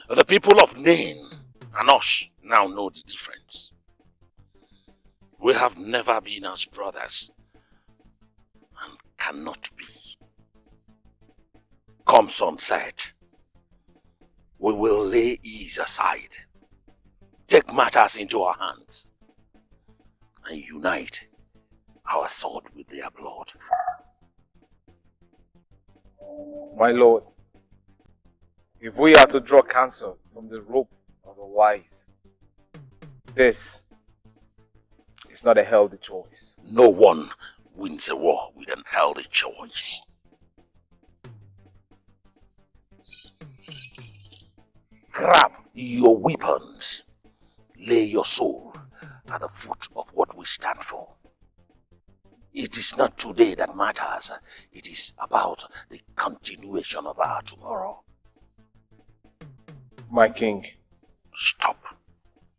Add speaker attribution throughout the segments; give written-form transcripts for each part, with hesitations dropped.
Speaker 1: The people of Nain and us now know the difference. We have never been as brothers and cannot be. Come sunset, we will lay ease aside, take matters into our hands, and unite our sword with their blood.
Speaker 2: My lord, if we are to draw counsel from the rope of the wise, this is not a healthy choice.
Speaker 1: No one wins a war with an healthy choice. Grab your weapons. Lay your soul at the foot of what we stand for. It is not today that matters. It is about the continuation of our tomorrow.
Speaker 2: My king.
Speaker 1: Stop.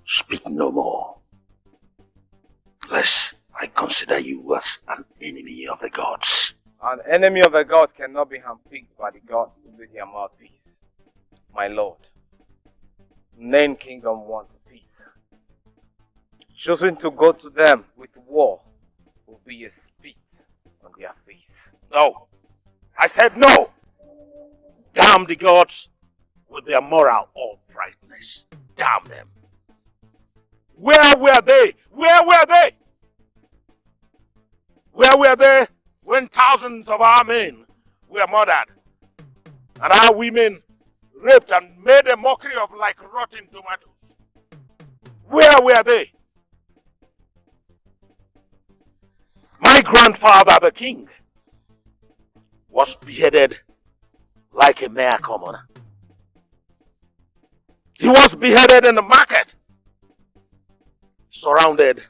Speaker 1: Speak no more. Lest I consider you as an enemy of the gods.
Speaker 2: An enemy of the gods cannot be handpicked by the gods to be their mouthpiece. My lord, Nain Kingdom wants peace. Choosing to go to them with war will be a spit on their face.
Speaker 1: No. I said no. Damn the gods with their moral uprightness. Damn them. Where were they? Where were they? Where were they when thousands of our men were murdered and our women raped and made a mockery of like rotten tomatoes? Where were they? My grandfather, the king, was beheaded like a mere commoner. He was beheaded in the market, surrounded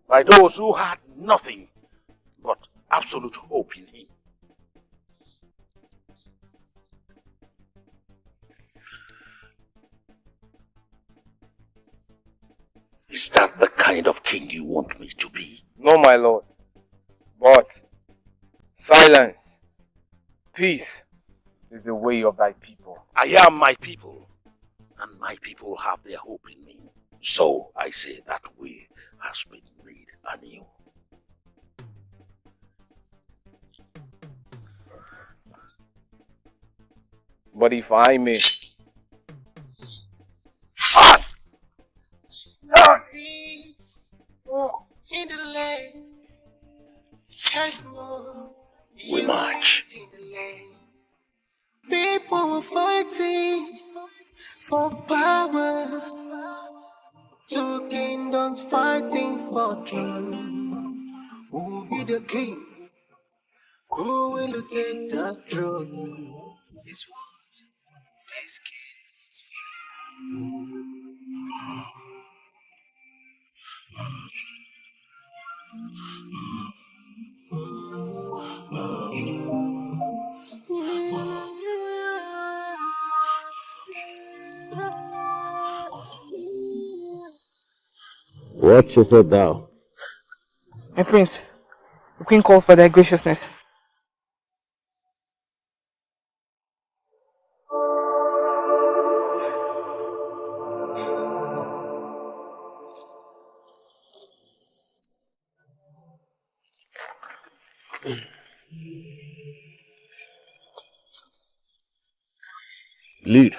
Speaker 1: by those who had nothing but absolute hope in him. Is that the kind of king you want me to be?
Speaker 2: No, my lord. But silence, peace is the way of thy people.
Speaker 1: I am my people, and my people have their hope in me. So I say that way has been made anew.
Speaker 2: But if I may...
Speaker 3: In the land,
Speaker 1: we march.
Speaker 3: People are fighting for power. Two kingdoms fighting for throne. Who will be the king? Who will take the throne? Is what this kingdom's
Speaker 4: What said thou?
Speaker 5: My prince, the queen calls for thy graciousness.
Speaker 4: Lead.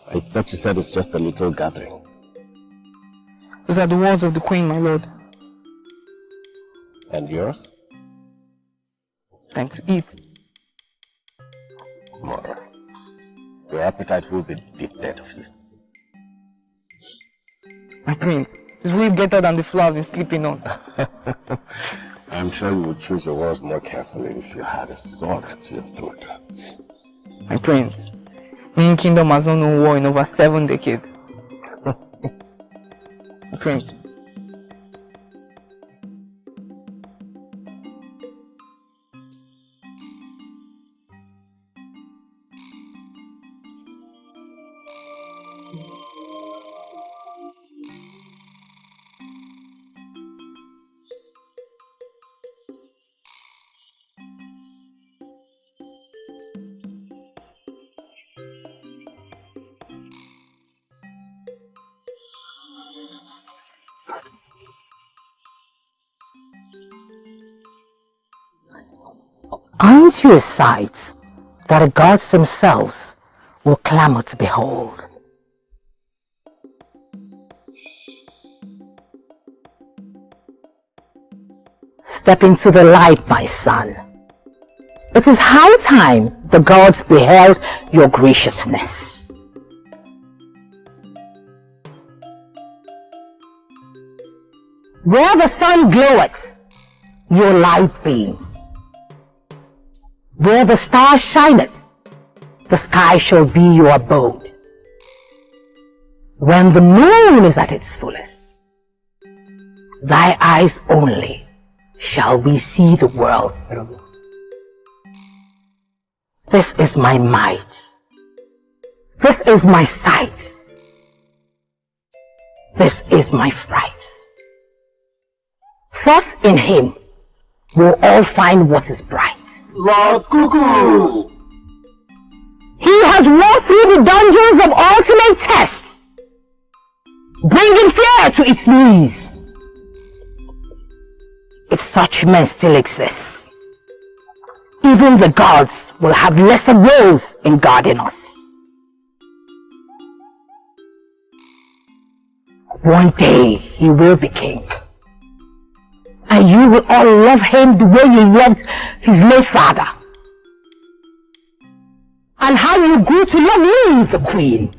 Speaker 4: I thought you said it's just a little gathering.
Speaker 5: Those are the words of the queen, my lord.
Speaker 4: And yours?
Speaker 5: Time to eat.
Speaker 4: Mother, your appetite will be the death of you.
Speaker 5: My prince, it's way better than the flour I've been sleeping on.
Speaker 4: I'm sure you would choose your words more carefully if you had a sword to your throat.
Speaker 5: My prince, my kingdom has not known war in over 7 decades. My prince.
Speaker 6: Aren't you a sight that the gods themselves will clamor to behold? Step into the light, my son. It is high time the gods beheld your graciousness. Where the sun gloweth, your light beams. Where the stars shineth, the sky shall be your abode. When the moon is at its fullest, thy eyes only shall we see the world through. This is my might. This is my sight. This is my fright. Thus in him we'll all find what is bright.
Speaker 1: Lord Cuckoo!
Speaker 6: He has walked through the dungeons of ultimate tests, bringing fear to its knees. If such men still exist, even the gods will have lesser roles in guarding us. One day he will be king, and you will all love him the way you loved his late father. And how you grew to love me, the queen.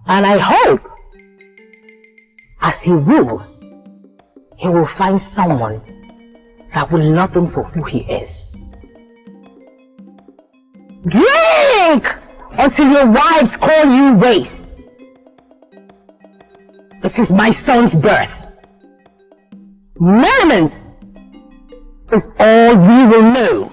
Speaker 6: And I hope, as he rules, he will find someone that will love him for who he is. Drink until your wives call you waste. It is my son's birth. Merriment is all we will know.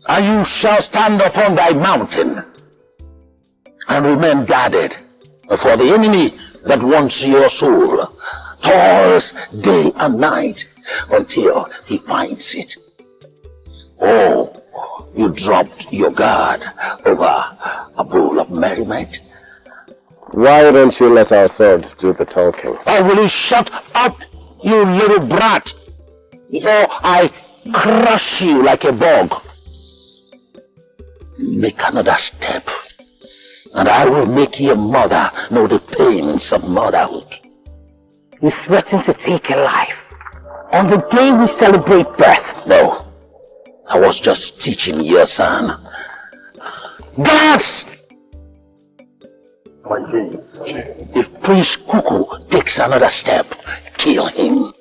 Speaker 1: And you shall stand upon thy mountain and remain guarded, for the enemy that wants your soul toils day and night until he finds it. Oh, you dropped your guard over a bowl of merriment.
Speaker 4: Why don't you let our swords do the talking?
Speaker 1: Or will you shut up, you little brat, before I crush you like a bug? make another step, and I will make your mother know the pains of motherhood.
Speaker 6: You threaten to take a life on the day we celebrate birth.
Speaker 1: No, I was just teaching your son. Guards! If Prince Cuckoo takes another step, kill him.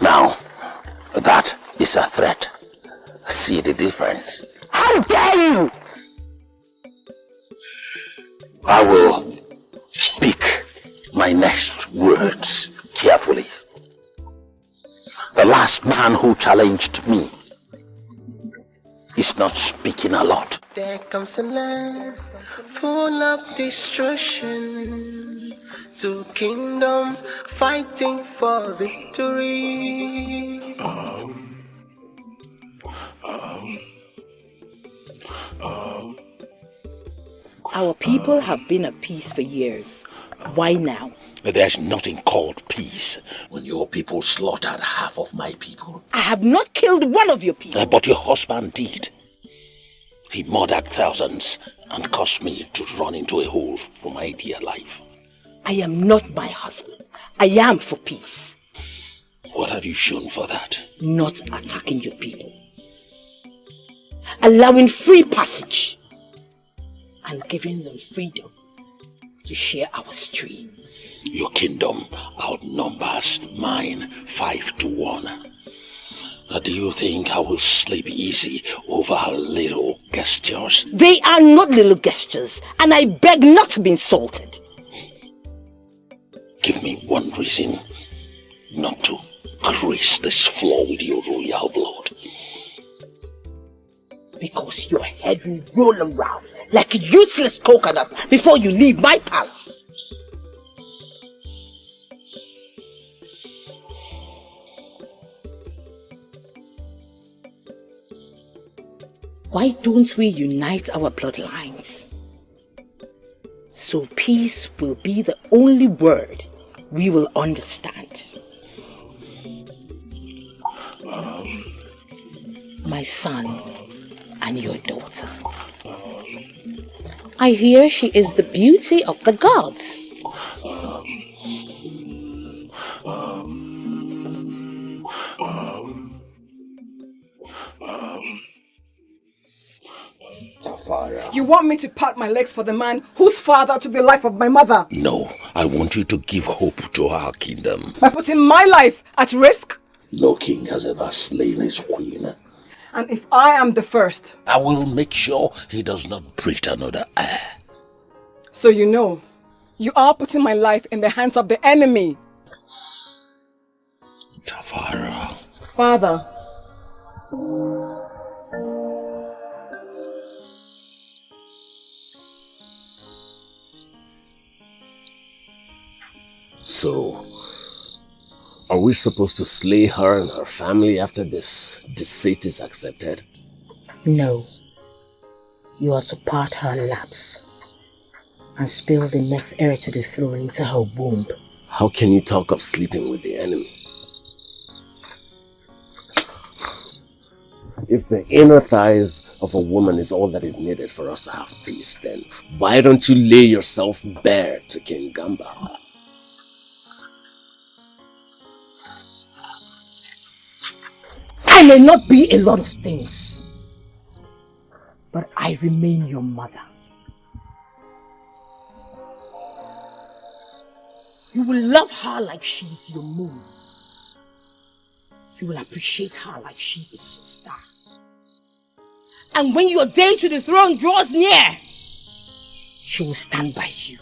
Speaker 1: Now, that is a threat. See the difference?
Speaker 6: How dare you!
Speaker 1: I will speak my next words carefully. The last man who challenged me is not speaking a lot.
Speaker 3: There comes a land full of destruction, two kingdoms fighting for victory.
Speaker 7: Our people have been at peace for years. Why now?
Speaker 1: There's nothing called peace when your people slaughtered half of my people.
Speaker 7: I have not killed one of your people.
Speaker 1: But your husband did. He murdered thousands and caused me to run into a hole for my dear life.
Speaker 7: I am not my husband. I am for peace.
Speaker 1: What have you shown for that?
Speaker 7: Not attacking your people. Allowing free passage. And giving them freedom to share our stream.
Speaker 1: Your kingdom outnumbers mine 5-1. Do you think I will sleep easy over her little gestures?
Speaker 7: They are not little gestures, and I beg not to be insulted.
Speaker 1: Give me one reason not to grace this floor with your royal blood.
Speaker 7: Because your head will roll around like a useless coconut before you leave my palace. Why don't we unite our bloodlines? So peace will be the only word we will understand. My son and your daughter. I hear she is the beauty of the gods.
Speaker 8: You want me to pat my legs for the man whose father took the life of my mother?
Speaker 1: No, I want you to give hope to our kingdom.
Speaker 8: By putting my life at risk?
Speaker 1: No king has ever slain his queen.
Speaker 8: And if I am the first?
Speaker 1: I will make sure he does not breathe another air.
Speaker 8: So you know, you are putting my life in the hands of the enemy.
Speaker 1: Tafara.
Speaker 8: Father.
Speaker 4: So, are we supposed to slay her and her family after this deceit is accepted?
Speaker 6: No. You are to part her laps and spill the next heir to the throne into her womb.
Speaker 4: How can you talk of sleeping with the enemy? If the inner thighs of a woman is all that is needed for us to have peace, then why don't you lay yourself bare to King Gamba?
Speaker 6: I may not be a lot of things, but I remain your mother.
Speaker 7: You will love her like she's your moon. You will appreciate her like she is your star. And when your day to the throne draws near, she will stand by you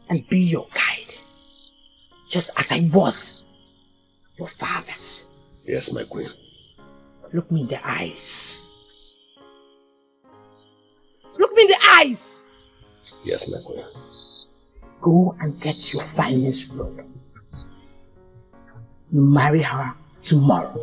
Speaker 7: and be your guide, just as I was your father's.
Speaker 4: Yes, my queen.
Speaker 7: Look me in the eyes. Look me in the eyes.
Speaker 4: Yes, my queen.
Speaker 6: Go and get your finest robe. You marry her tomorrow.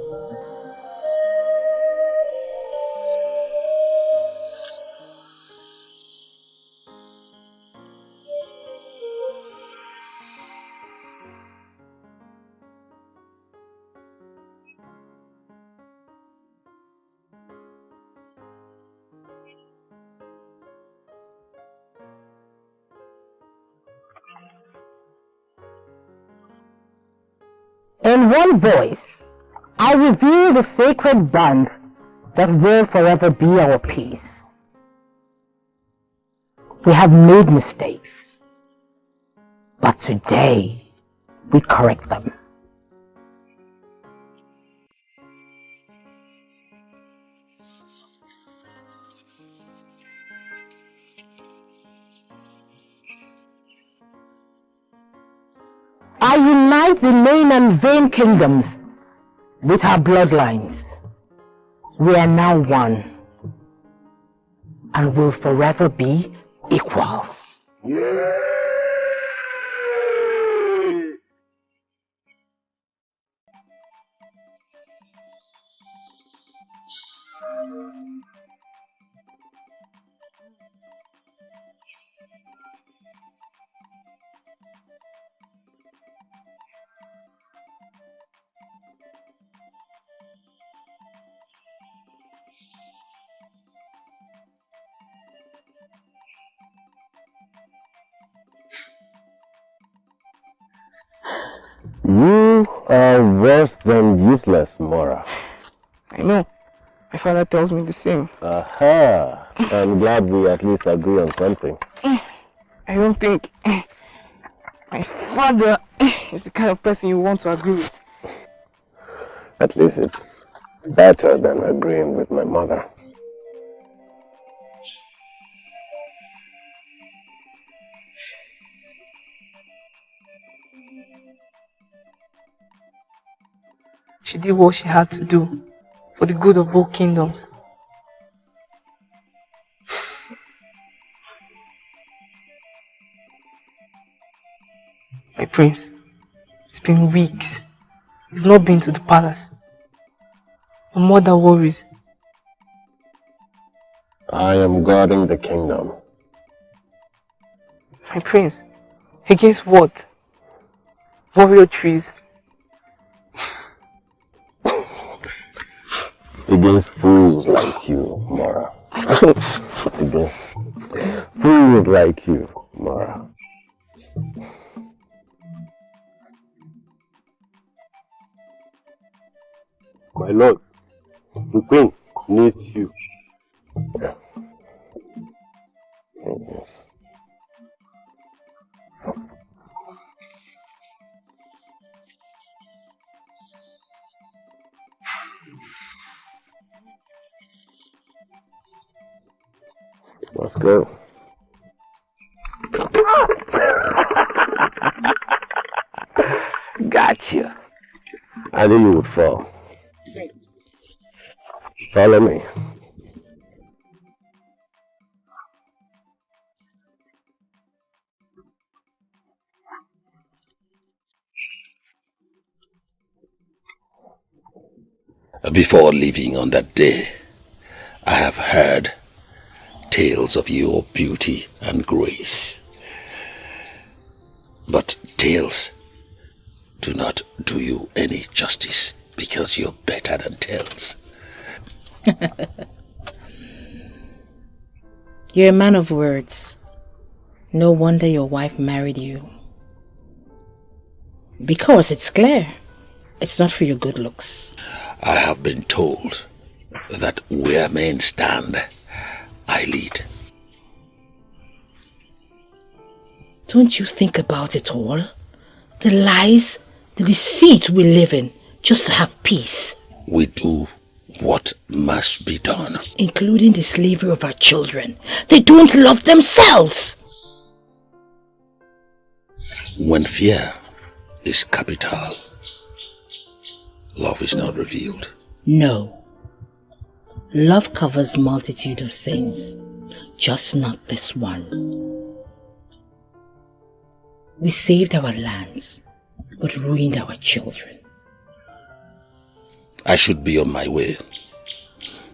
Speaker 6: In one voice, I reveal the sacred bond that will forever be our peace. We have made mistakes, but today we correct them. I unite the main and vain kingdoms with our bloodlines. We are now one and will forever be equals.
Speaker 4: You are worse than useless, Mora.
Speaker 5: I know. My father tells me the same.
Speaker 4: Aha! I'm glad we at least agree on something.
Speaker 5: I don't think my father is the kind of person you want to agree with.
Speaker 4: At least it's better than agreeing with my mother.
Speaker 5: She did what she had to do for the good of both kingdoms. My prince, it's been weeks. You've not been to the palace. My mother worries.
Speaker 4: I am guarding the kingdom.
Speaker 5: My prince, against what? Warrior trees.
Speaker 4: Against fools like you, Mara. Against fools like you, Mara.
Speaker 9: My lord, the queen needs you.
Speaker 4: Yeah. Let's go.
Speaker 6: Gotcha.
Speaker 4: I knew you would fall. Follow me.
Speaker 1: Before leaving on that day, I have heard tales of your beauty and grace. But tales do not do you any justice because you're better than tales.
Speaker 6: You're a man of words. No wonder your wife married you. Because it's clear, it's not for your good looks.
Speaker 1: I have been told that where men stand, I lead.
Speaker 6: Don't you think about it all? The lies, the deceit we live in just to have peace.
Speaker 1: We do what must be done.
Speaker 6: Including the slavery of our children. They don't love themselves.
Speaker 1: When fear is capital, love is not revealed.
Speaker 6: No. Love covers multitude of sins, just not this one. We saved our lands, but ruined our children.
Speaker 1: I should be on my way.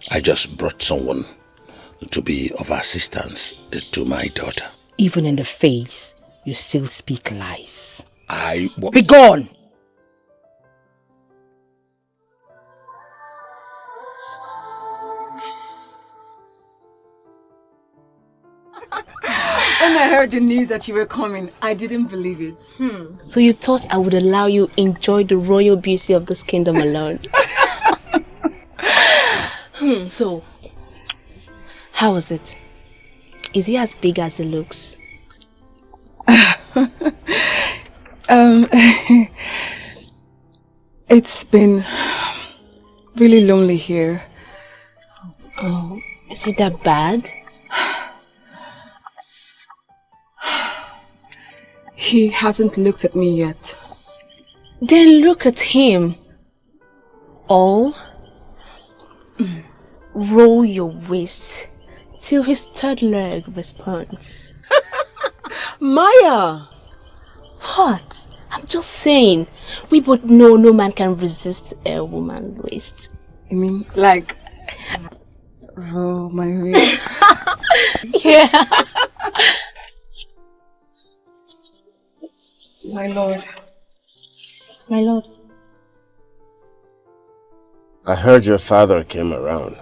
Speaker 1: I just brought someone to be of assistance to my daughter.
Speaker 6: Even in the face, you still speak lies.
Speaker 1: Be
Speaker 6: gone!
Speaker 8: And I heard the news that you were coming, I didn't believe it.
Speaker 10: So you thought I would allow you enjoy the royal beauty of this kingdom alone? So, how is it? Is he as big as he looks?
Speaker 8: It's been really lonely here.
Speaker 10: Oh, is it that bad?
Speaker 8: He hasn't looked at me yet.
Speaker 10: Then look at him. All roll your waist till his third leg responds.
Speaker 8: Maya!
Speaker 10: What? I'm just saying. We both know no man can resist a woman's waist.
Speaker 8: You mean like roll my waist?
Speaker 10: Yeah.
Speaker 8: My lord.
Speaker 10: My lord.
Speaker 4: I heard your father came around.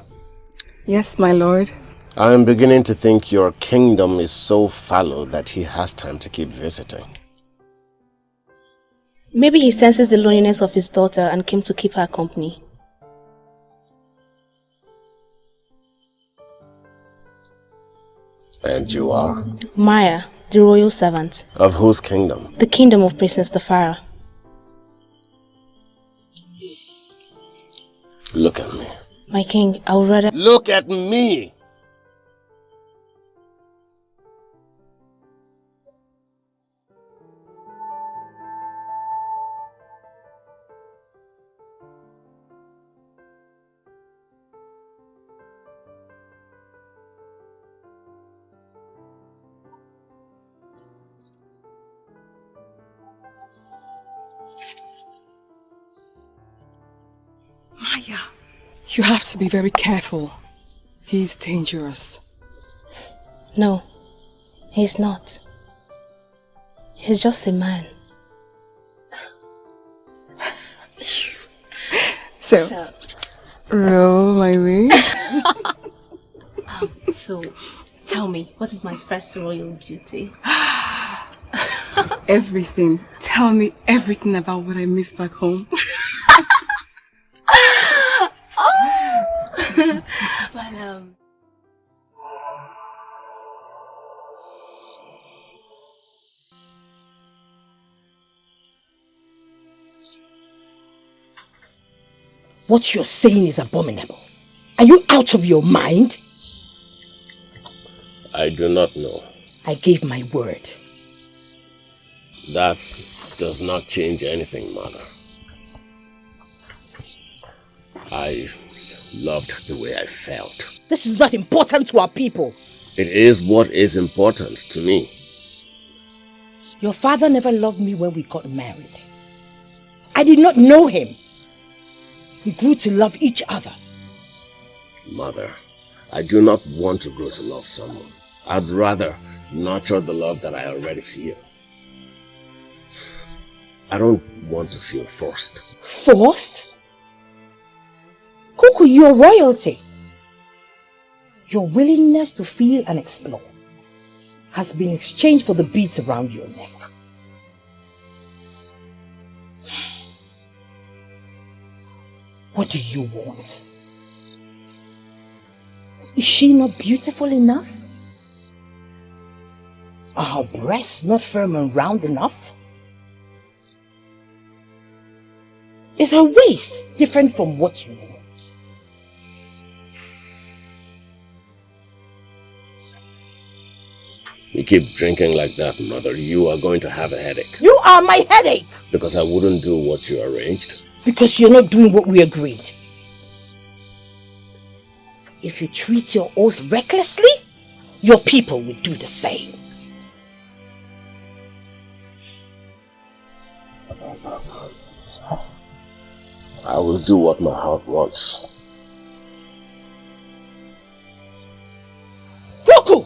Speaker 8: Yes, my lord.
Speaker 4: I am beginning to think your kingdom is so fallow that he has time to keep visiting.
Speaker 10: Maybe he senses the loneliness of his daughter and came to keep her company.
Speaker 4: And you are?
Speaker 10: Maya, the royal servant.
Speaker 4: Of whose kingdom?
Speaker 10: The kingdom of Princess Tafara.
Speaker 4: Look at me.
Speaker 10: My king, I would rather...
Speaker 4: Look at me!
Speaker 8: Maya, you have to be very careful. He's dangerous.
Speaker 10: No, he's not. He's just a man.
Speaker 8: So roll my waist.
Speaker 10: So, tell me, what is my first royal duty?
Speaker 8: Everything. Tell me everything about what I missed back home.
Speaker 10: But,
Speaker 7: What you're saying is abominable. Are you out of your mind?
Speaker 4: I do not know.
Speaker 7: I gave my word.
Speaker 4: That does not change anything, Mother. I loved the way I felt.
Speaker 7: This is not important to our people.
Speaker 4: It is what is important to me.
Speaker 7: Your father never loved me when we got married. I did not know him. We grew to love each other.
Speaker 4: Mother, I do not want to grow to love someone. I'd rather nurture the love that I already feel. I don't want to feel forced.
Speaker 7: Forced? Kuku, you're royalty. Your willingness to feel and explore has been exchanged for the beads around your neck. What do you want? Is she not beautiful enough? Are her breasts not firm and round enough? Is her waist different from what you want?
Speaker 4: You keep drinking like that, Mother, you are going to have a headache.
Speaker 7: You are my headache!
Speaker 4: Because I wouldn't do what you arranged.
Speaker 7: Because you're not doing what we agreed. If you treat your oath recklessly, your people will do the same.
Speaker 4: I will do what my heart wants.
Speaker 7: Cuckoo!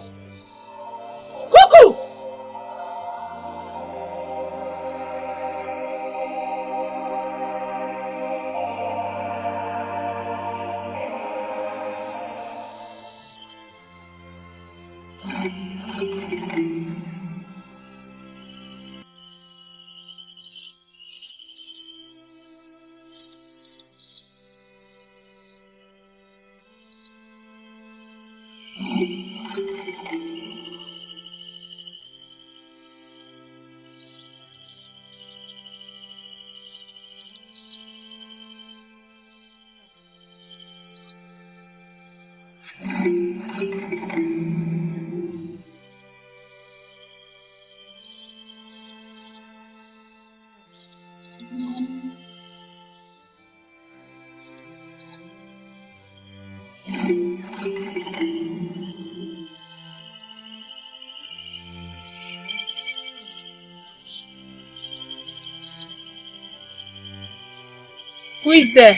Speaker 7: Cuckoo!
Speaker 10: Who is there?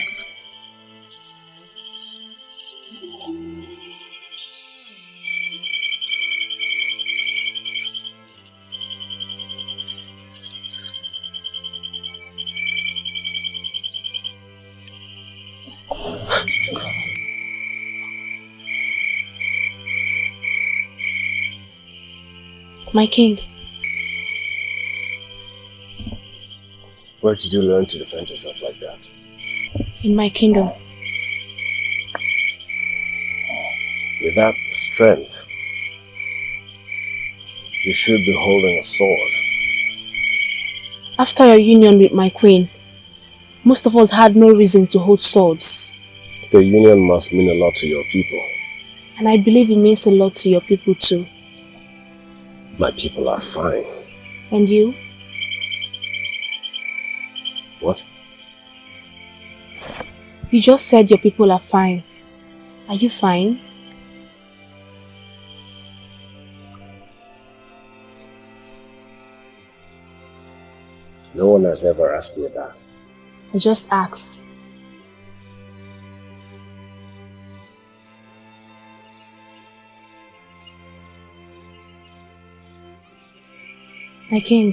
Speaker 10: My king.
Speaker 4: Where did you learn to defend yourself like that?
Speaker 10: In my kingdom.
Speaker 4: With that strength, you should be holding a sword.
Speaker 10: After your union with my queen, most of us had no reason to hold swords.
Speaker 4: The union must mean a lot to your people.
Speaker 10: And I believe it means a lot to your people too.
Speaker 4: My people are fine.
Speaker 10: And you?
Speaker 4: What?
Speaker 10: You just said your people are fine. Are you fine?
Speaker 4: No one has ever asked me that.
Speaker 10: I just asked. My king.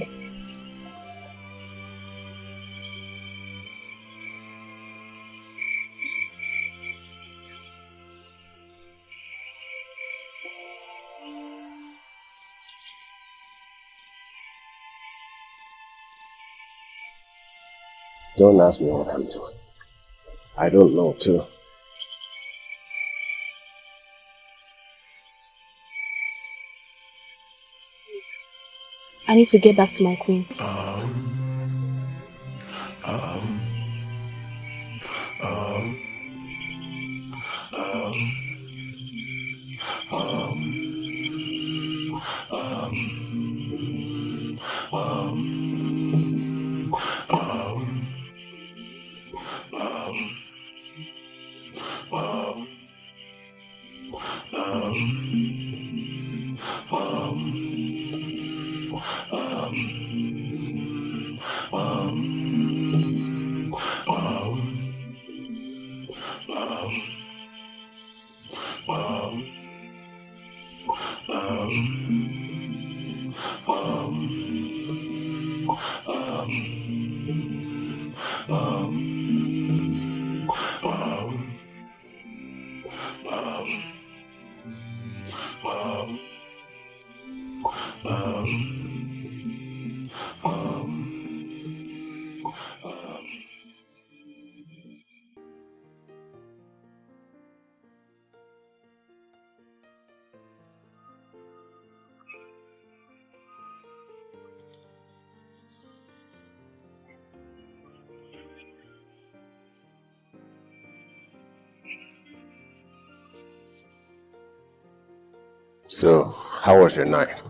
Speaker 4: Don't ask me what I'm doing. I don't know too.
Speaker 10: I need to get back to my queen.
Speaker 4: So, how was your night?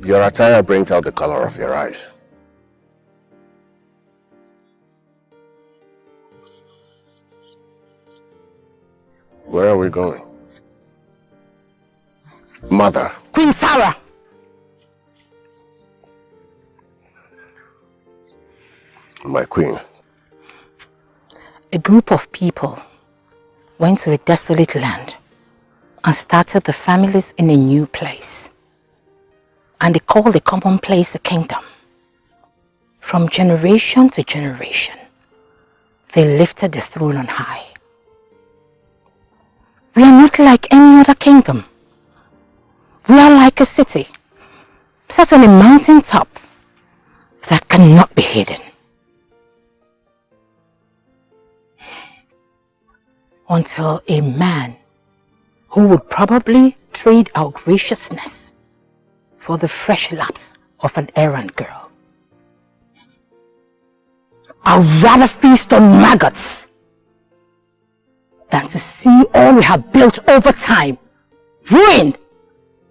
Speaker 4: Your attire brings out the color of your eyes. Where are we going? Mother.
Speaker 6: Queen Sarah!
Speaker 4: My queen.
Speaker 6: A group of people went to a desolate land and started the families in a new place. And they called the common place a kingdom. From generation to generation, they lifted the throne on high. We are not like any other kingdom. We are like a city set on a mountain top that cannot be hidden. Until a man who would probably trade our graciousness for the fresh laps of an errand girl. I'd rather feast on maggots than to see all we have built over time ruined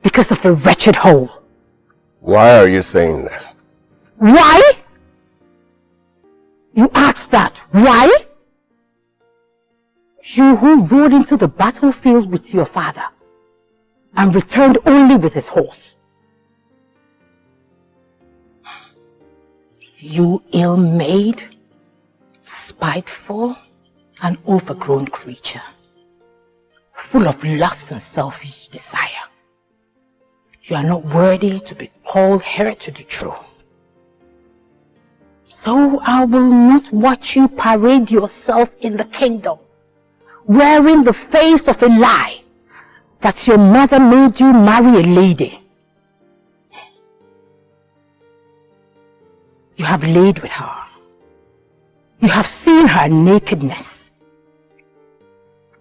Speaker 6: because of a wretched hole.
Speaker 4: Why are you saying this?
Speaker 6: Why? You asked that. Why? You who rode into the battlefield with your father and returned only with his horse. You ill-made, spiteful, and overgrown creature, full of lust and selfish desire. You are not worthy to be called heir to the throne. So I will not watch you parade yourself in the kingdom, wearing the face of a lie that your mother made you marry a lady. You have laid with her. You have seen her nakedness.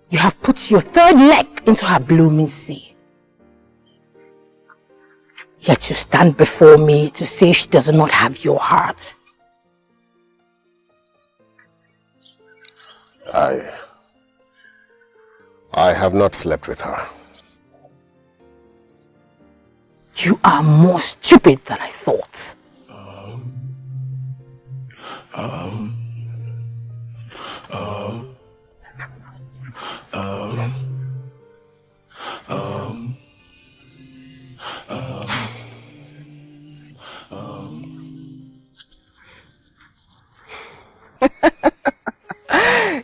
Speaker 6: You have put your third leg into her blooming sea. Yet you stand before me to say she does not have your heart.
Speaker 4: I have not slept with her.
Speaker 6: You are more stupid than I thought.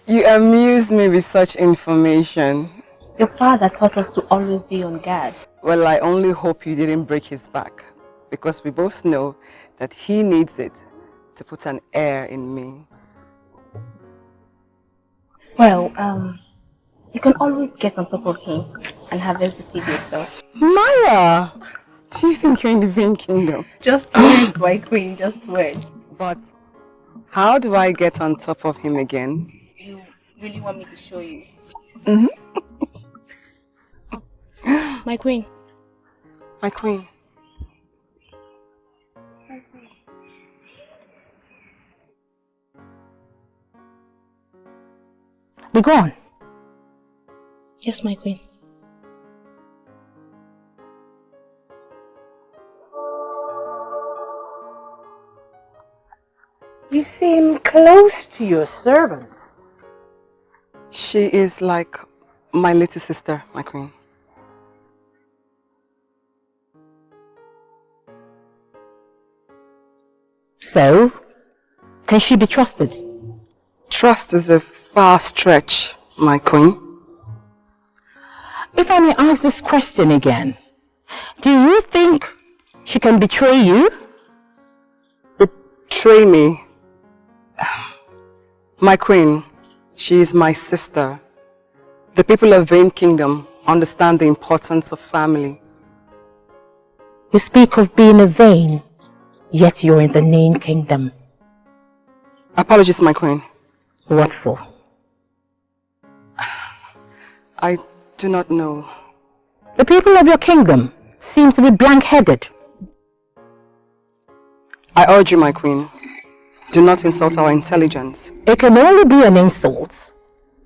Speaker 8: You amuse me with such information.
Speaker 10: Your father taught us to always be on guard.
Speaker 8: Well, I only hope you didn't break his back, because we both know that he needs it to put an heir in me.
Speaker 10: Well, you can always get on top of him and have us deceive yourself.
Speaker 8: Maya! Do you think you're in the Vain Kingdom?
Speaker 10: Just words, my queen, just words.
Speaker 8: But how do I get on top of him again?
Speaker 10: You really want me to show you?
Speaker 8: Mm-hmm.
Speaker 10: My queen.
Speaker 8: My queen.
Speaker 6: Be gone.
Speaker 10: Yes, my queen.
Speaker 6: You seem close to your servant.
Speaker 8: She is like my little sister, my queen.
Speaker 6: So, can she be trusted?
Speaker 8: Trust is a far stretch, my queen.
Speaker 6: If I may ask this question again, do you think she can betray you?
Speaker 8: Betray me? My queen, she is my sister. The people of Vain Kingdom understand the importance of family.
Speaker 6: You speak of being a Vain, yet you're in the Nain Kingdom.
Speaker 8: Apologies, my queen.
Speaker 6: What for?
Speaker 8: I do not know.
Speaker 6: The people of your kingdom seem to be blank-headed.
Speaker 8: I urge you, my queen, do not insult our intelligence.
Speaker 6: It can only be an insult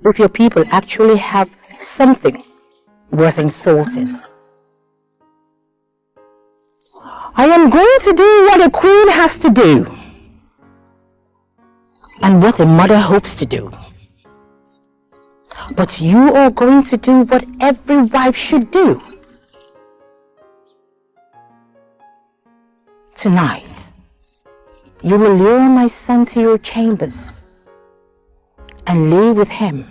Speaker 6: if your people actually have something worth insulting. I am going to do what a queen has to do, and what a mother hopes to do. But you are going to do what every wife should do. Tonight, you will lure my son to your chambers and lay with him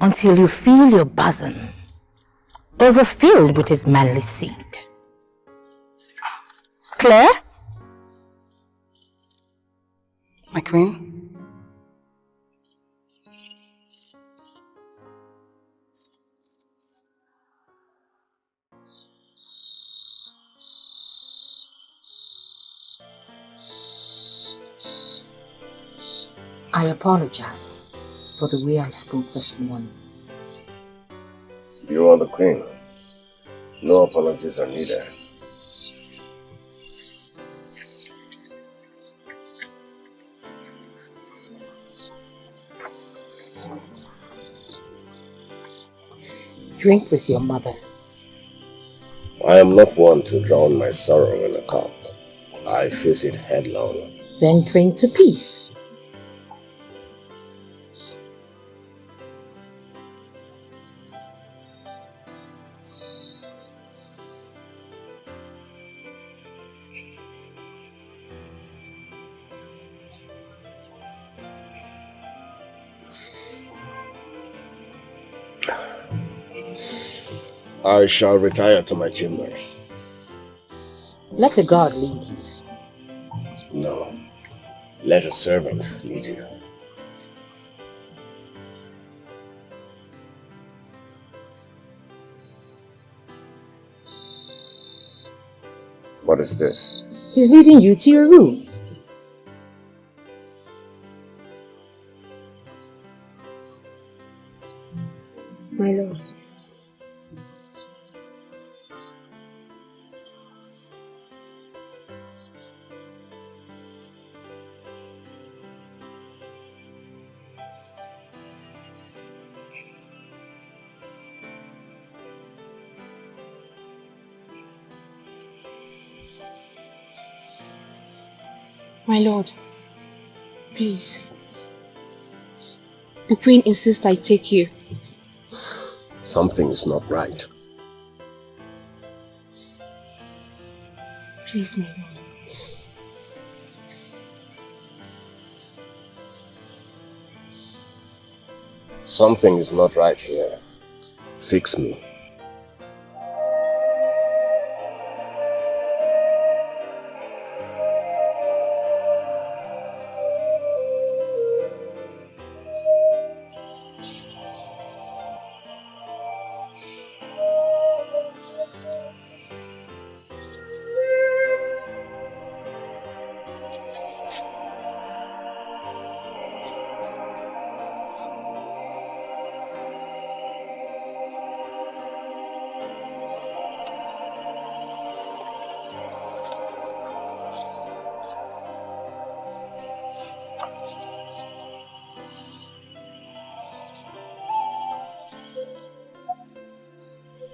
Speaker 6: until you feel your bosom overfilled with his manly seed. Clear?
Speaker 8: My queen?
Speaker 6: I apologize for the way I spoke this morning.
Speaker 4: You are the queen. No apologies are needed.
Speaker 6: Drink with your mother.
Speaker 4: I am not one to drown my sorrow in a cup. I face it headlong.
Speaker 6: Then drink to peace.
Speaker 4: I shall retire to my chambers.
Speaker 6: Let a god lead you.
Speaker 4: No, let a servant lead you. What is this?
Speaker 6: She's leading you to your room. My lord.
Speaker 10: My lord, please. The queen insists I take you.
Speaker 4: Something is not right.
Speaker 10: Please, my lord.
Speaker 4: Something is not right here. Fix me.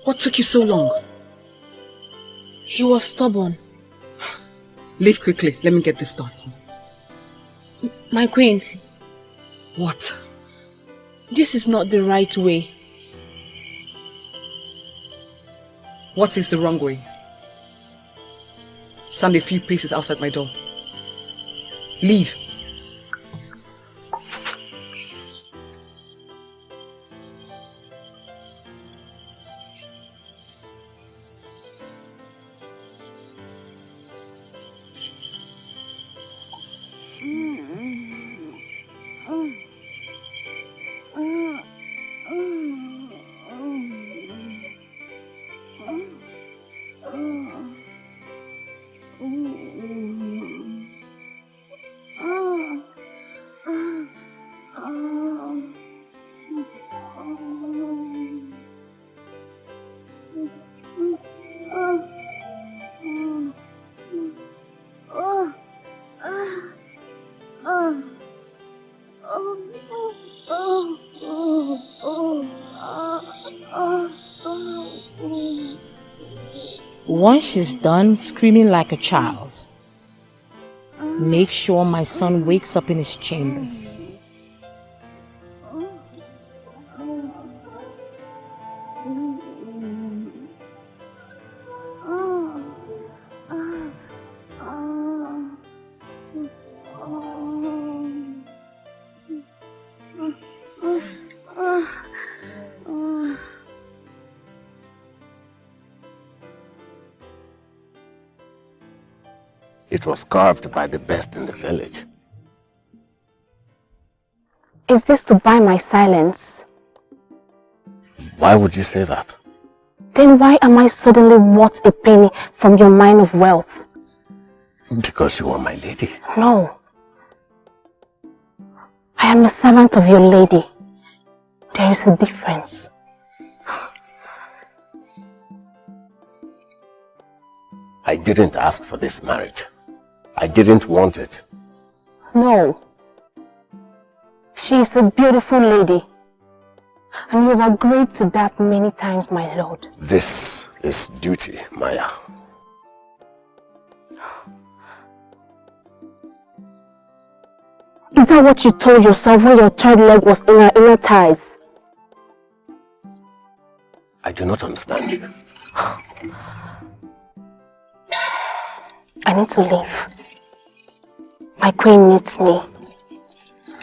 Speaker 11: What took you so long?
Speaker 10: He was stubborn.
Speaker 11: Leave quickly. Let me get this done.
Speaker 10: My queen.
Speaker 11: What?
Speaker 10: This is not the right way.
Speaker 11: What is the wrong way? Stand a few paces outside my door. Leave.
Speaker 6: Once she's done screaming like a child, make sure my son wakes up in his chambers.
Speaker 4: It was carved by the best in the village.
Speaker 10: Is this to buy my silence?
Speaker 4: Why would you say that?
Speaker 10: Then why am I suddenly worth a penny from your mine of wealth?
Speaker 4: Because you are my lady.
Speaker 10: No. I am a servant of your lady. There is a difference.
Speaker 4: I didn't ask for this marriage. I didn't want it.
Speaker 10: No. She is a beautiful lady. And you have agreed to that many times, my lord.
Speaker 4: This is duty, Maya.
Speaker 10: Is that what you told yourself when your third leg was in her inner thighs?
Speaker 4: I do not understand you.
Speaker 10: I need to leave. My queen needs me.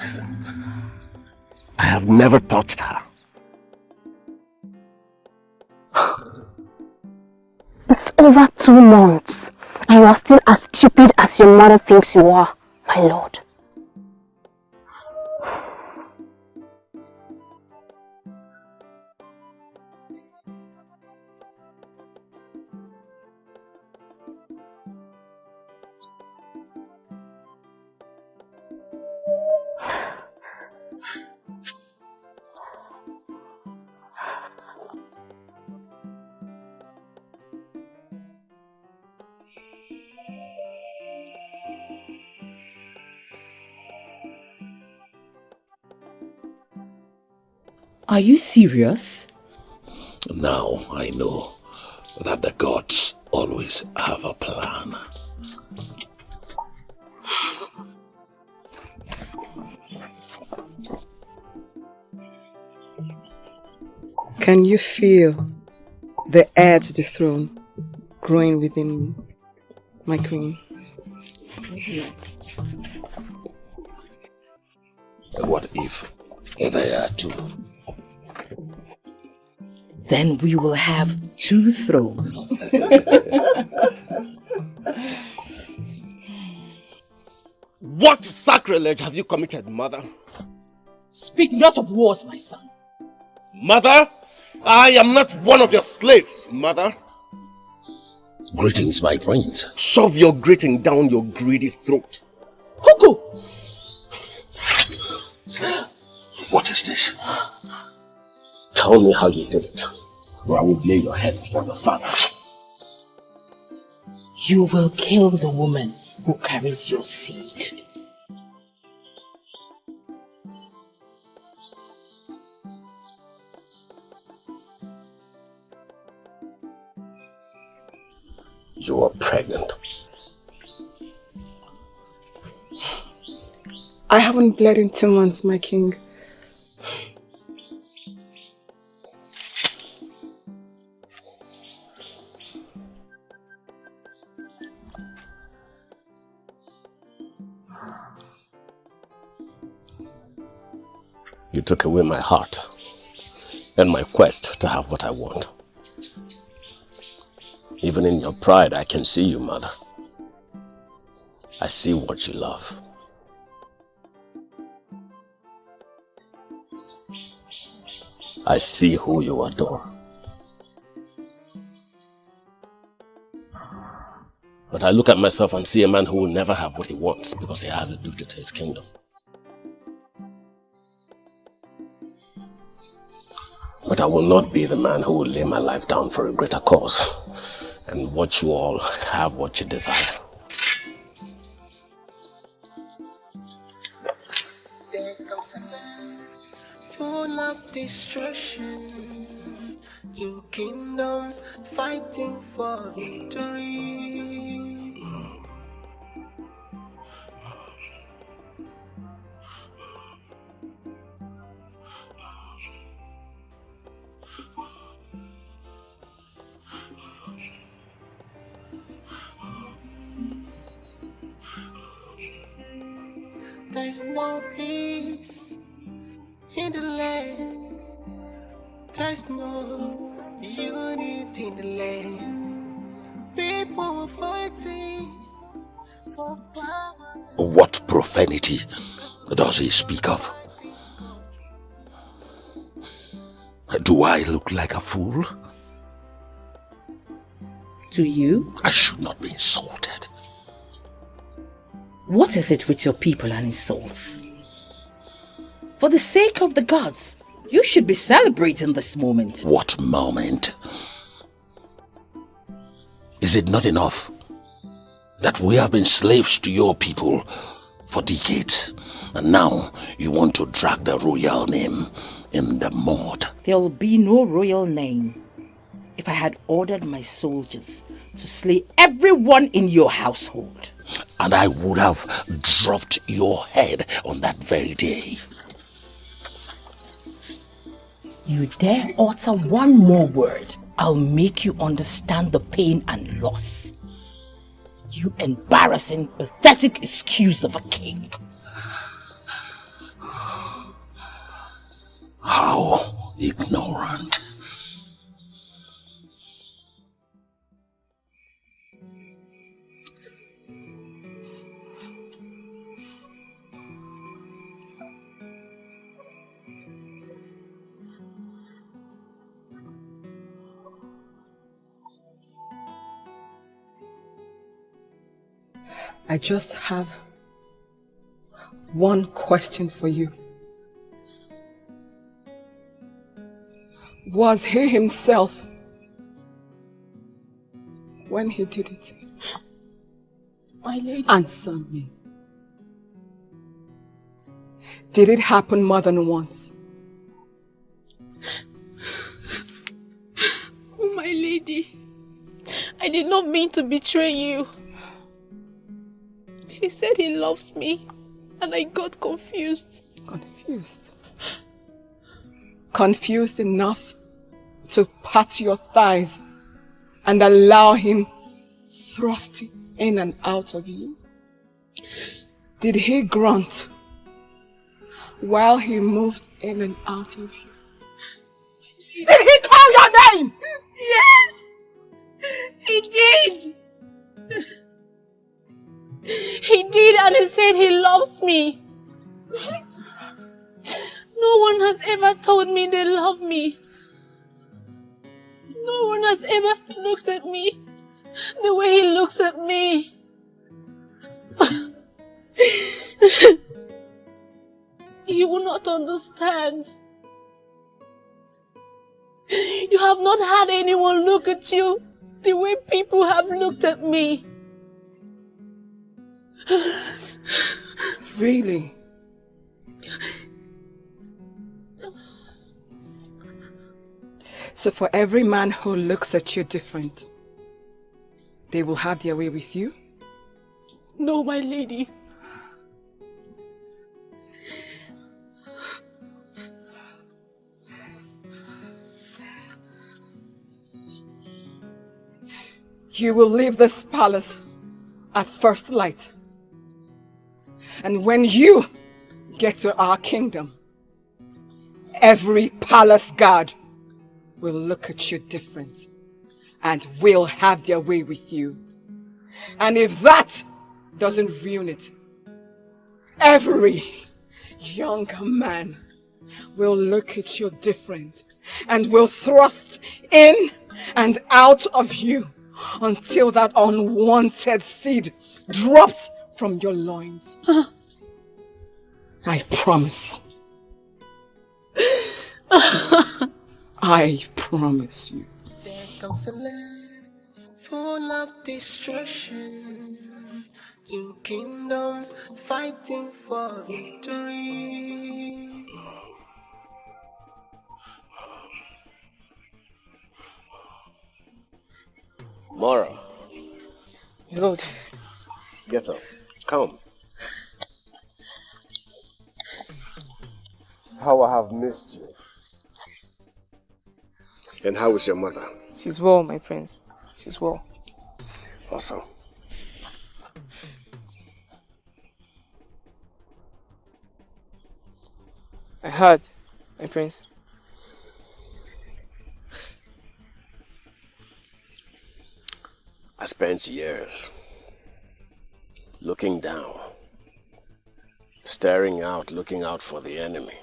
Speaker 4: Listen, I have never touched her.
Speaker 10: over 2 months, and you are still as stupid as your mother thinks you are, my lord.
Speaker 7: Are you serious?
Speaker 1: Now I know that the gods always have a plan.
Speaker 8: Can you feel the heir to the throne growing within me, my queen?
Speaker 1: What if they are two?
Speaker 7: Then we will have 2 thrones.
Speaker 4: What sacrilege have you committed, mother?
Speaker 7: Speak not of wars, my son.
Speaker 4: Mother, I am not one of your slaves, mother.
Speaker 1: Greetings, my prince.
Speaker 4: Shove your greeting down your greedy throat.
Speaker 7: Cuckoo!
Speaker 1: What is this?
Speaker 4: Tell me how you did it, or I will lay your head before your father.
Speaker 7: You will kill the woman who carries your seed.
Speaker 4: You are pregnant.
Speaker 8: I haven't bled in 2 months, my king.
Speaker 4: You took away my heart and my quest to have what I want. Even in your pride, I can see you, mother. I see what you love. I see who you adore. But I look at myself and see a man who will never have what he wants because he has a duty to his kingdom. But I will not be the man who will lay my life down for a greater cause and watch you all have what you desire.
Speaker 3: There comes a land full of destruction, 2 kingdoms fighting for victory. There's no peace in the land. There's no unity in the land. People are fighting for power.
Speaker 1: What profanity does he speak of? Do I look like a fool?
Speaker 7: Do you?
Speaker 1: I should not be insulted.
Speaker 7: What is it with your people and insults? For the sake of the gods, you should be celebrating this moment.
Speaker 1: What moment? Is it not enough that we have been slaves to your people for decades, and now you want to drag the royal name in the mud?
Speaker 7: There will be no royal name if I had ordered my soldiers to slay everyone in your household.
Speaker 1: And I would have dropped your head on that very day.
Speaker 7: You dare utter one more word, I'll make you understand the pain and loss. You embarrassing, pathetic excuse of a king.
Speaker 1: How ignorant.
Speaker 8: I just have one question for you. Was he himself when he did it?
Speaker 7: My lady.
Speaker 8: Answer me. Did it happen more than once?
Speaker 7: Oh, my lady. I did not mean to betray you. He said he loves me and I got confused.
Speaker 8: Confused? Confused enough to pat your thighs and allow him thrust in and out of you? Did he grunt while he moved in and out of you? Did he call your name?
Speaker 7: Yes! He did! He did, and he said he loves me. No one has ever told me they love me. No one has ever looked at me the way he looks at me. You will not understand. You have not had anyone look at you the way people have looked at me.
Speaker 8: Really? So for every man who looks at you different, they will have their way with you?
Speaker 7: No, my lady.
Speaker 8: You will leave this palace at first light. And when you get to our kingdom, every palace guard will look at you different and will have their way with you. And if that doesn't ruin it, every young man will look at you different and will thrust in and out of you until that unwanted seed drops from your loins. I promise. I promise you.
Speaker 3: There comes a land full of destruction, two kingdoms fighting for victory.
Speaker 4: Mara.
Speaker 5: Lord.
Speaker 4: Get up. Come. How I have missed you. And how is your mother?
Speaker 5: She's well, my prince. She's well.
Speaker 4: Awesome.
Speaker 5: I heard, my prince.
Speaker 4: I spent years looking down, staring out, looking out for the enemy.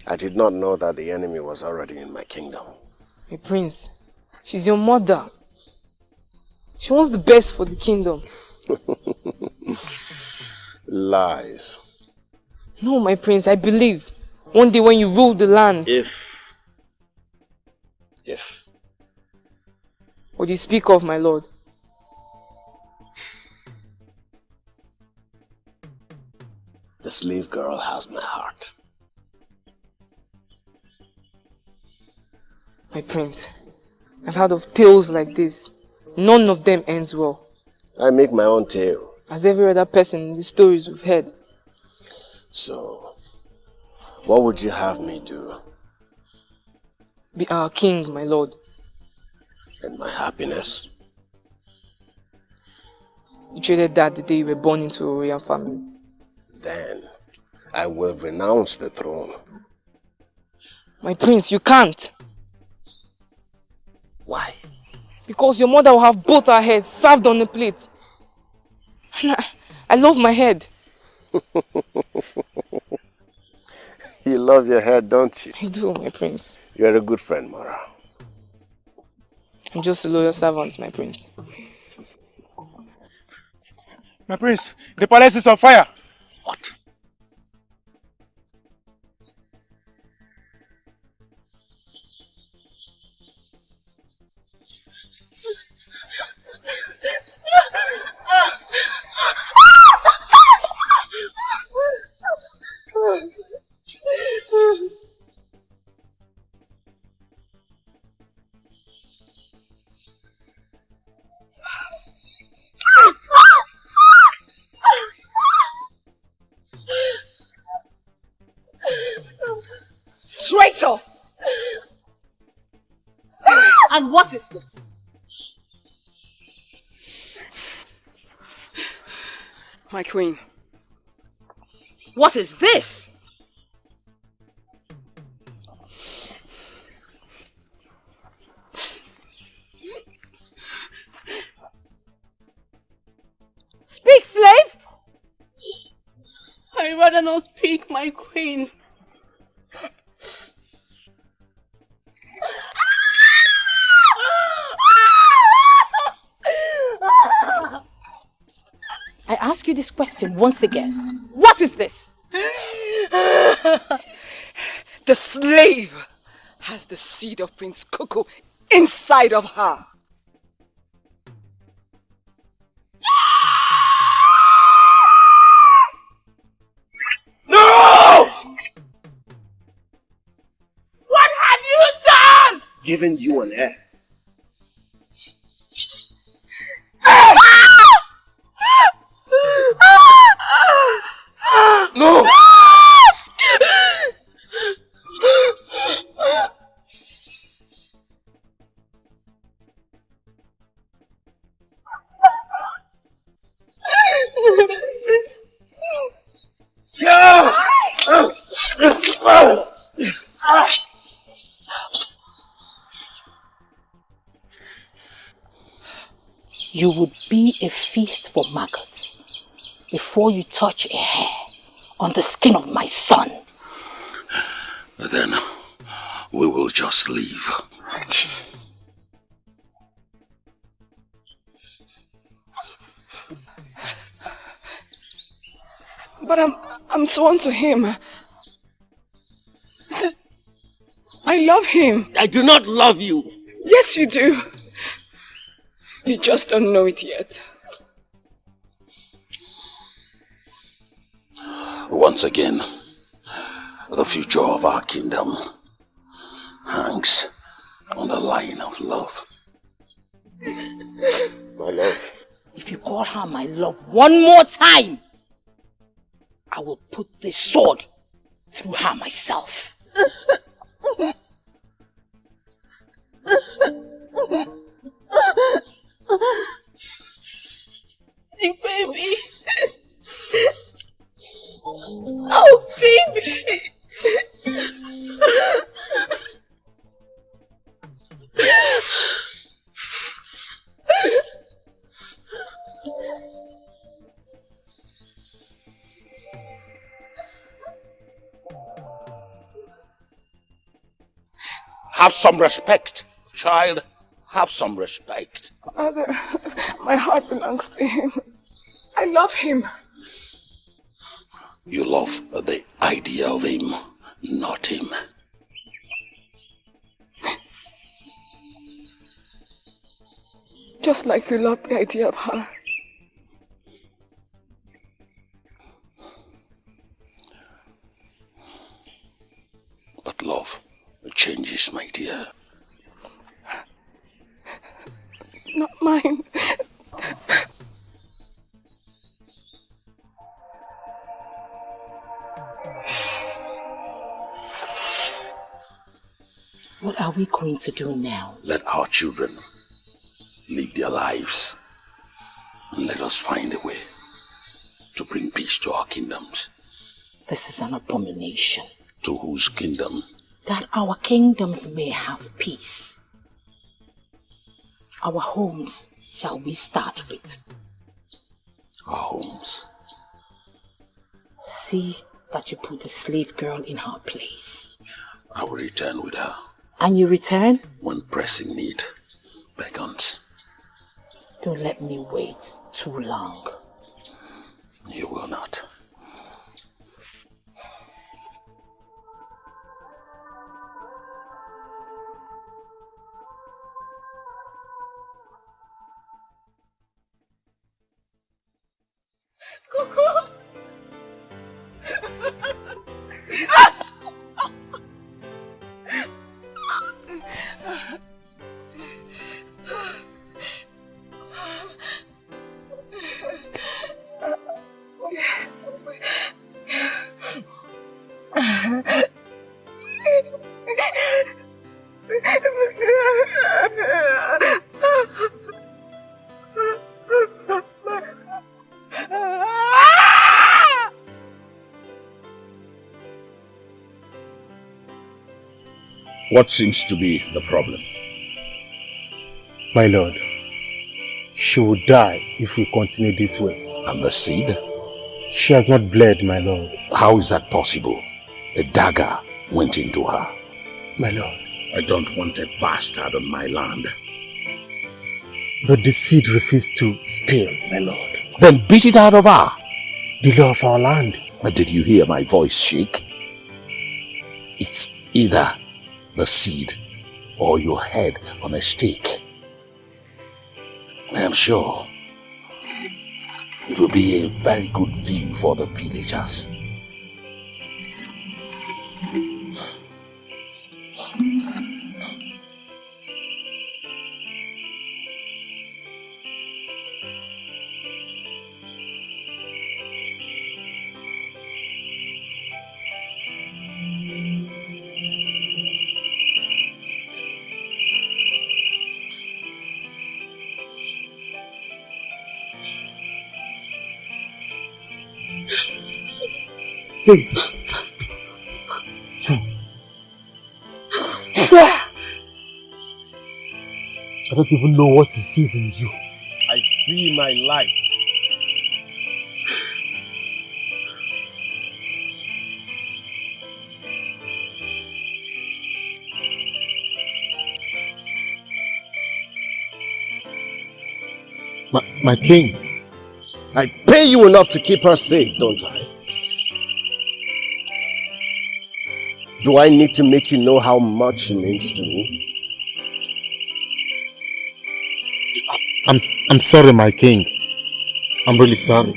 Speaker 4: I did not know that the enemy was already in my kingdom.
Speaker 5: My prince, she's your mother. She wants the best for the kingdom.
Speaker 4: Lies.
Speaker 5: No, my prince, I believe. One day when you rule the land.
Speaker 4: If.
Speaker 5: What do you speak of, my lord?
Speaker 4: The slave girl has my heart.
Speaker 5: My prince, I've heard of tales like this. None of them ends well.
Speaker 4: I make my own tale.
Speaker 5: As every other person in the stories we've heard.
Speaker 4: So, what would you have me do?
Speaker 5: Be our king, my lord.
Speaker 4: And my happiness?
Speaker 5: You traded that the day you were born into a royal family.
Speaker 4: Then, I will renounce the throne.
Speaker 5: My prince, you can't.
Speaker 4: Why?
Speaker 5: Because your mother will have both her heads served on a plate. I love my head.
Speaker 4: You love your head, don't you?
Speaker 5: I do, my prince.
Speaker 4: You're a good friend, Mara.
Speaker 5: I'm just a loyal servant, my prince.
Speaker 12: My prince, the palace is on fire.
Speaker 1: What?
Speaker 7: Traitor! And what is this?
Speaker 8: My queen.
Speaker 7: What is this? Speak, slave!
Speaker 10: I'd rather not speak, my queen.
Speaker 7: I ask you this question once again. What is this?
Speaker 8: The slave has the seed of Prince Cuckoo inside of her.
Speaker 1: No!
Speaker 7: What have you done?
Speaker 4: Giving you an heir.
Speaker 1: No!
Speaker 7: You would be a feast for maggots before you touch a hair on the skin of my son.
Speaker 1: Then we will just leave.
Speaker 8: But I'm sworn to him. I love him.
Speaker 4: I do not love you.
Speaker 8: Yes, you do. You just don't know it yet.
Speaker 1: Once again, the future of our kingdom hangs on the line of love.
Speaker 4: My love.
Speaker 7: If you call her my love one more time, I will put this sword through her myself.
Speaker 10: Baby. Oh, baby.
Speaker 1: Have some respect, child. Have some respect.
Speaker 8: Father, my heart belongs to him. I love him.
Speaker 1: You love the idea of him, not him.
Speaker 8: Just like you love the idea of her.
Speaker 1: But love changes, my dear.
Speaker 8: Not mine.
Speaker 7: What are we going to do now?
Speaker 1: Let our children live their lives and let us find a way to bring peace to our kingdoms.
Speaker 7: This is an abomination.
Speaker 1: To whose kingdom?
Speaker 7: That our kingdoms may have peace. Our homes shall we start with.
Speaker 1: Our homes.
Speaker 7: See that you put the slave girl in her place.
Speaker 1: I will return with her.
Speaker 7: And you return?
Speaker 1: When pressing need beckons.
Speaker 7: Don't let me wait too long.
Speaker 1: not.
Speaker 7: Coco!
Speaker 1: What seems to be the problem?
Speaker 12: My lord, she will die if we continue this way.
Speaker 1: And the seed?
Speaker 12: She has not bled, my lord.
Speaker 1: How is that possible? A dagger went into her.
Speaker 12: My lord.
Speaker 1: I don't want a bastard on my land.
Speaker 12: But the seed refused to spill, my lord.
Speaker 1: Then beat it out of her.
Speaker 12: The law of our land.
Speaker 1: But did you hear my voice shake? It's either the seed or your head on a stake. I am sure it will be a very good view for the villagers.
Speaker 12: Hey. I don't even know what he sees in you.
Speaker 9: I see my light.
Speaker 12: My king.
Speaker 4: I pay you enough to keep her safe, don't I? Do I need to make you know how much she means to me?
Speaker 12: I'm sorry, my king. I'm really sorry.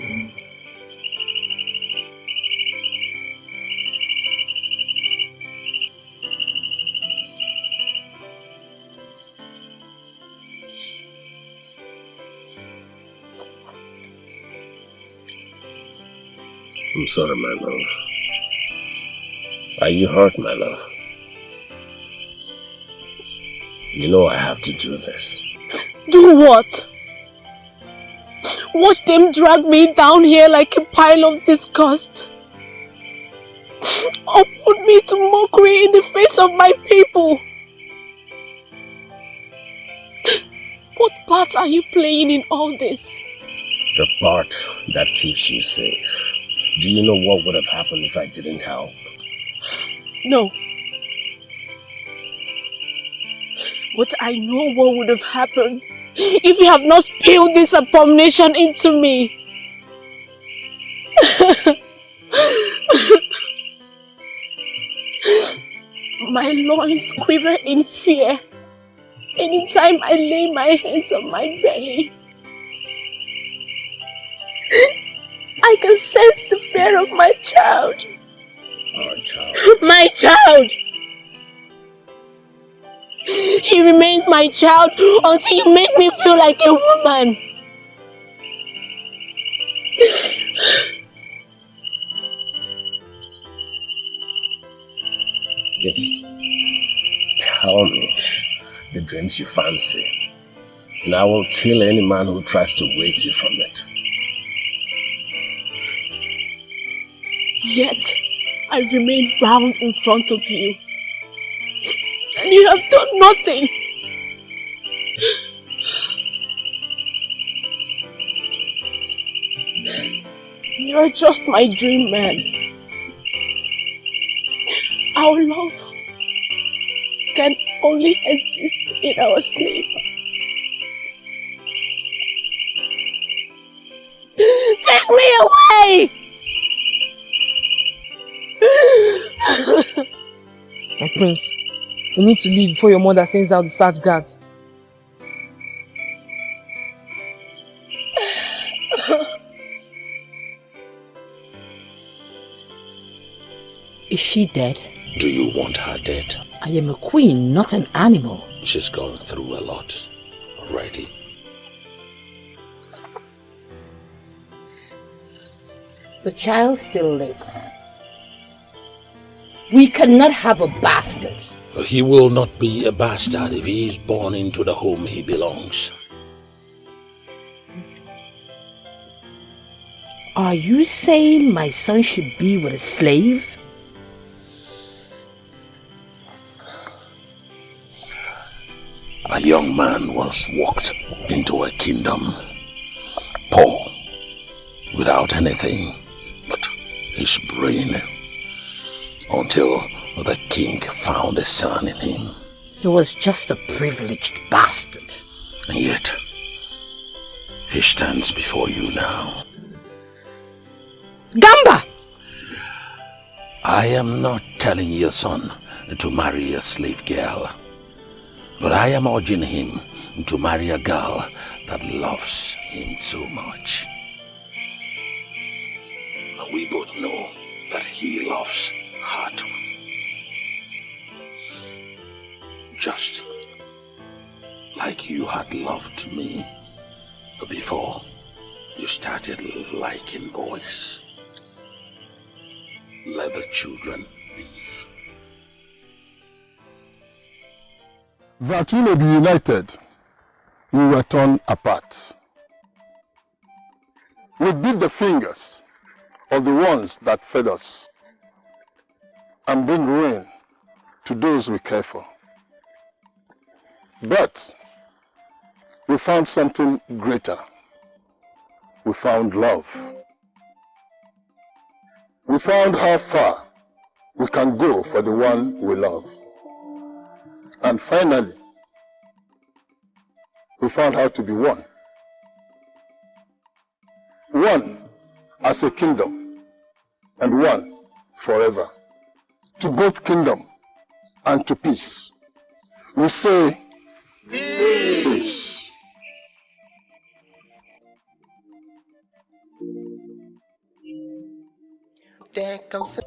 Speaker 4: I'm sorry, my love. Are you hurt, my love? You know I have to do this.
Speaker 10: Do what? Watch them drag me down here like a pile of disgust. Or put me to mockery in the face of my people. What part are you playing in all this?
Speaker 4: The part that keeps you safe. Do you know what would have happened if I didn't help?
Speaker 10: No. But I know what would have happened if you have not spilled this abomination into me. My loins quiver in fear anytime I lay my hands on my belly. I can sense the fear of my child.
Speaker 4: Our child.
Speaker 10: My child! He remains my child until you make me feel like a woman.
Speaker 4: Just tell me the dreams you fancy, and I will kill any man who tries to wake you from it.
Speaker 10: Yet, I remain bound in front of you. And you have done nothing. You are just my dream man. Our love can only exist in our sleep. Take me away!
Speaker 5: My prince, you need to leave before your mother sends out the search guards.
Speaker 7: Is she dead?
Speaker 1: Do you want her dead?
Speaker 7: I am a queen, not an animal.
Speaker 1: She's gone through a lot already.
Speaker 7: The child still lives. We cannot have a bastard.
Speaker 1: He will not be a bastard if he is born into the home he belongs.
Speaker 7: Are you saying my son should be with a slave?
Speaker 1: A young man once walked into a kingdom, poor, without anything but his brain, until the king found a son in him.
Speaker 7: He was just a privileged bastard.
Speaker 1: And yet, he stands before you now.
Speaker 7: Gamba!
Speaker 1: I am not telling your son to marry a slave girl, but I am urging him to marry a girl that loves him so much. We both know that he loves her too. Just like you had loved me before you started liking boys. Let the children be.
Speaker 12: That we may be united, we were torn apart. We beat the fingers of the ones that fed us and bring ruin to those we care for. But we found something greater. We found love. We found how far we can go for the one we love. And finally, we found how to be one. One as a kingdom, and one forever. To both kingdom and to peace. We say, peace.
Speaker 3: There comes